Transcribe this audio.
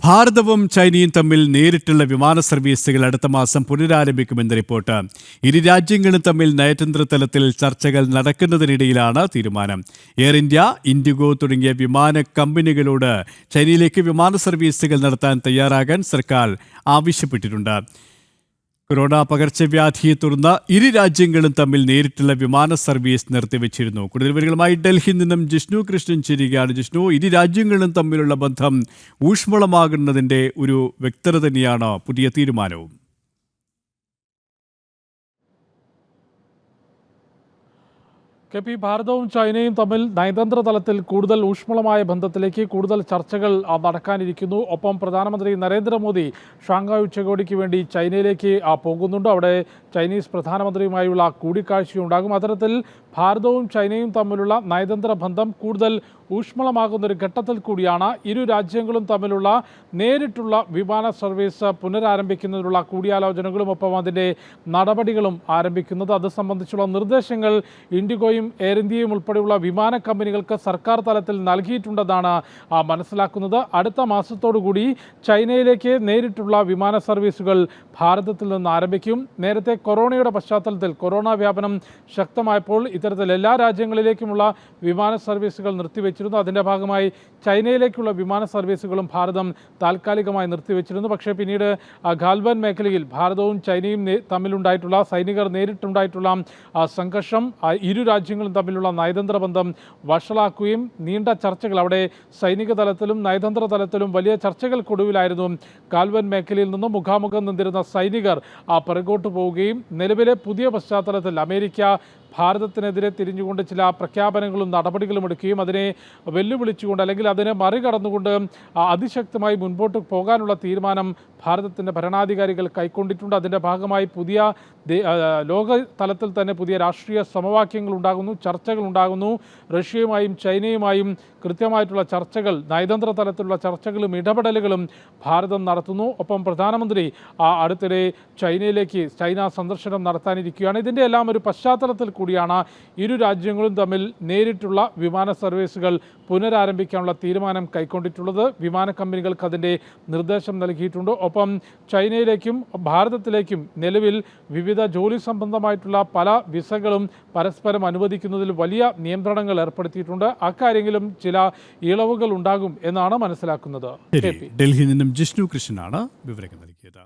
ഭാരതവും ചൈനയും തമ്മിൽ നേരിട്ടുള്ള വിമാന സർവീസുകൾ അടുത്ത മാസം പുനരാരംഭിക്കുമെന്ന് റിപ്പോർട്ട്. ഇരു രാജ്യങ്ങളും തമ്മിൽ നയതന്ത്ര തലത്തിൽ ചർച്ചകൾ നടക്കുന്നതിനിടയിലാണ് തീരുമാനം. എയർ ഇന്ത്യ, ഇൻഡിഗോ തുടങ്ങിയ വിമാന കമ്പനികളോട് ചൈനയിലേക്ക് വിമാന സർവീസുകൾ നടത്താൻ തയ്യാറാകാൻ സർക്കാർ ആവശ്യപ്പെട്ടിട്ടുണ്ട്. കൊറോണ പകർച്ചവ്യാധിയെ തുടർന്ന് ഇരു രാജ്യങ്ങളും തമ്മിൽ നേരിട്ടുള്ള വിമാന സർവീസ് നിർത്തിവെച്ചിരുന്നു. കൂടുതൽ വിവരങ്ങളുമായി ഡൽഹിയിൽ നിന്നും ജിഷ്ണു കൃഷ്ണൻ ചേരുകയാണ്. ജിഷ്ണു, ഇരു രാജ്യങ്ങളും തമ്മിലുള്ള ബന്ധം ഊഷ്മളമാകുന്നതിന്റെ ഒരു വ്യക്തത തന്നെയാണ് പുതിയ തീരുമാനവും. KP, ഭാരതവും ചൈനയും തമ്മിൽ നയതന്ത്ര തലത്തിൽ കൂടുതൽ ഊഷ്മളമായ ബന്ധത്തിലേക്ക് കൂടുതൽ ചർച്ചകൾ നടക്കാനിരിക്കുന്നു. ഒപ്പം പ്രധാനമന്ത്രി നരേന്ദ്രമോദി ഷാങ്ഹായ് ഉച്ചകോടിക്ക് വേണ്ടി ചൈനയിലേക്ക് പോകുന്നുണ്ട്. അവിടെ ചൈനീസ് പ്രധാനമന്ത്രിയുമായുള്ള കൂടിക്കാഴ്ചയുണ്ടാകും. അത്തരത്തിൽ ഭാരതവും ചൈനയും തമ്മിലുള്ള നയതന്ത്ര ബന്ധം കൂടുതൽ ഊഷ്മളമാകുന്നൊരു ഘട്ടത്തിൽ കൂടിയാണ് ഇരു രാജ്യങ്ങളും തമ്മിലുള്ള നേരിട്ടുള്ള വിമാന സർവീസ് പുനരാരംഭിക്കുന്നതിനുള്ള കൂടിയാലോചനകളും ഒപ്പം അതിൻ്റെ നടപടികളും ആരംഭിക്കുന്നത്. അത് സംബന്ധിച്ചുള്ള നിർദ്ദേശങ്ങൾ ഇൻഡിഗോയും എയർ ഇന്ത്യയും ഉൾപ്പെടെയുള്ള വിമാന കമ്പനികൾക്ക് സർക്കാർ തലത്തിൽ നൽകിയിട്ടുണ്ടെന്നാണ് മനസ്സിലാക്കുന്നത്. അടുത്ത മാസത്തോടുകൂടി ചൈനയിലേക്ക് നേരിട്ടുള്ള വിമാന സർവീസുകൾ ഭാരതത്തിൽ നിന്ന് ആരംഭിക്കും. നേരത്തെ കൊറോണയുടെ പശ്ചാത്തലത്തിൽ കൊറോണ വ്യാപനം ശക്തമായപ്പോൾ ഇത്തരത്തിൽ എല്ലാ രാജ്യങ്ങളിലേക്കുമുള്ള വിമാന സർവീസുകൾ നിർത്തിവെച്ചിരുന്നു. അതിൻ്റെ ഭാഗമായി ചൈനയിലേക്കുള്ള വിമാന സർവീസുകളും ഭാരതം താൽക്കാലികമായി നിർത്തിവെച്ചിരുന്നു. പക്ഷേ പിന്നീട് ഗാൽവൻ മേഖലയിൽ ഭാരതവും ചൈനയും തമ്മിലുണ്ടായിട്ടുള്ള സൈനികർ നേരിട്ടുണ്ടായിട്ടുള്ള സംഘർഷം ഇരു രാജ്യങ്ങളും തമ്മിലുള്ള നയതന്ത്ര ബന്ധം വഷളാക്കുകയും നീണ്ട ചർച്ചകൾ അവിടെ സൈനിക തലത്തിലും നയതന്ത്ര തലത്തിലും വലിയ ചർച്ചകൾക്കൊടുവിലായിരുന്നു ഗാൽവൻ മേഖലയിൽ നിന്നും മുഖാമുഖം നിന്നിരുന്ന സൈനികർ പിറകോട്ട് പോവുകയും നിലവിലെ പുതിയ പശ്ചാത്തലത്തിൽ അമേരിക്ക ഭാരതത്തിനെതിരെ തിരിഞ്ഞുകൊണ്ട് ചില പ്രഖ്യാപനങ്ങളും നടപടികളും എടുക്കുകയും അതിനെ വെല്ലുവിളിച്ചുകൊണ്ട് അല്ലെങ്കിൽ അതിനെ മറികടന്നുകൊണ്ട് അതിശക്തമായി മുൻപോട്ട് പോകാനുള്ള തീരുമാനം ഭാരതത്തിൻ്റെ ഭരണാധികാരികൾ കൈക്കൊണ്ടിട്ടുണ്ട്. അതിൻ്റെ ഭാഗമായി പുതിയ ലോക തലത്തിൽ തന്നെ പുതിയ രാഷ്ട്രീയ സമവാക്യങ്ങൾ ഉണ്ടാകുന്നു, ചർച്ചകൾ ഉണ്ടാകുന്നു. റഷ്യയുമായും ചൈനയുമായും കൃത്യമായിട്ടുള്ള ചർച്ചകൾ, നയതന്ത്ര തലത്തിലുള്ള ചർച്ചകളും ഇടപെടലുകളും ഭാരതം നടത്തുന്നു. ഒപ്പം പ്രധാനമന്ത്രി അടുത്തിടെ ചൈന സന്ദർശനം നടത്താനിരിക്കുകയാണ്. ഇതിൻ്റെ എല്ലാം ഒരു പശ്ചാത്തലത്തിൽ കൂടിയാണ് ഇരു രാജ്യങ്ങളും തമ്മിൽ നേരിട്ടുള്ള വിമാന സർവീസുകൾ പുനരാരംഭിക്കാനുള്ള തീരുമാനം കൈക്കൊണ്ടിട്ടുള്ളത്. വിമാന കമ്പനികൾക്ക് അതിൻ്റെ നിർദ്ദേശം നൽകിയിട്ടുണ്ട്. ഒപ്പം ചൈനയിലേക്കും ഭാരതത്തിലേക്കും നിലവിൽ വിവിധ ജോലി സംബന്ധമായിട്ടുള്ള പല വിസകളും പരസ്പരം അനുവദിക്കുന്നതിൽ വലിയ നിയന്ത്രണങ്ങൾ ഏർപ്പെടുത്തിയിട്ടുണ്ട്. അക്കാര്യങ്ങളും ചില ഇളവുകൾ ഉണ്ടാകും എന്നാണ് മനസ്സിലാക്കുന്നത്. ഡൽഹിയിൽ നിന്നും ജിഷ്ണു കൃഷ്ണനാണ് വിവരങ്ങൾ നൽകിയത്.